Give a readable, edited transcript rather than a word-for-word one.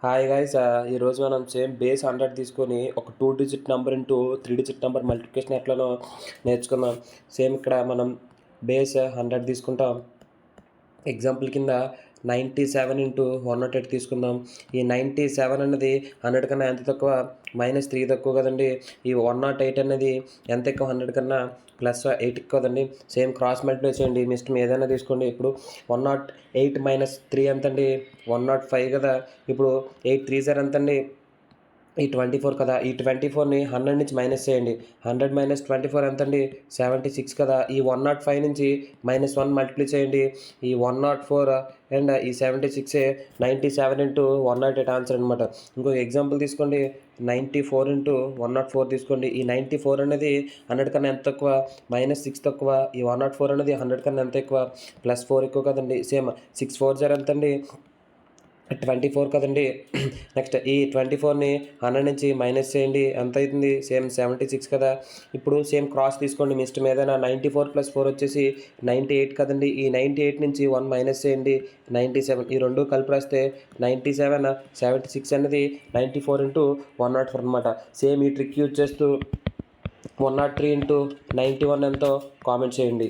Hi guys ఈరోజు మనం same base 100 తీసుకొని ఒక 2 digit number into 3 digit number multiplication ఎట్లానో నేర్చుకుందాం. సేమ్ ఇక్కడ మనం బేస్ 100 తీసుకుంటాం. ఎగ్జాంపుల్ కింద 97 ఇంటూ 108 తీసుకుందాం. ఈ 97 అన్నది 100 కన్నా ఎంత తక్కువ, -3 తక్కువ కదండి. ఈ 108 అనేది ఎంత ఎక్కువ, 100 కన్నా +8 కదండి. సేమ్ క్రాస్ మల్టిప్లై చేయండి, మీ ఇష్టం ఏదైనా తీసుకోండి. ఇప్పుడు 108 - 3 ఎంతండి, 105 కదా. ఇప్పుడు 8 3 సార్ ఎంతండి, ఈ 24 కదా. ఈ 24ని 100 నుంచి మైనస్ చేయండి. 100 - 24 ఎంతండి, 76 కదా. ఈ 105 నుంచి -1 మల్టిప్లై చేయండి. ఈ 104 అండ్ ఈ 76 97 ఇంటూ 108 ఆన్సర్ అనమాట. ఇంకొక ఎగ్జాంపుల్ తీసుకోండి, 94 ఇంటూ 104 తీసుకోండి. ఈ 94 అనేది 100 కన్నా ఎంత తక్కువ, -6 తక్కువ. ఈ 104 అనేది 100 కన్నా ఎంత ఎక్కువ, +4 ఎక్కువ కదండి. సేమ్ 6 4 సార్ ఎంతండి, 24 కదండి. నెక్స్ట్ ఈ 24ని 100 నుంచి మైనస్ చేయండి, ఎంత అవుతుంది, సేమ్ 76 కదా. ఇప్పుడు సేమ్ క్రాస్ తీసుకోండి, మీ ఇష్టం ఏదైనా. 94 + 4 వచ్చేసి 98 కదండి. ఈ 98 నుంచి 1 మైనస్ చేయండి, 97. ఈ రెండు కలిపి రాస్తే 97 76 అనేది 94 ఇంటూ 104 అనమాట. సేమ్ ఈ ట్రిక్ యూజ్ చేస్తూ 103 ఇంటూ 91 ఎంతో కామెంట్ చేయండి.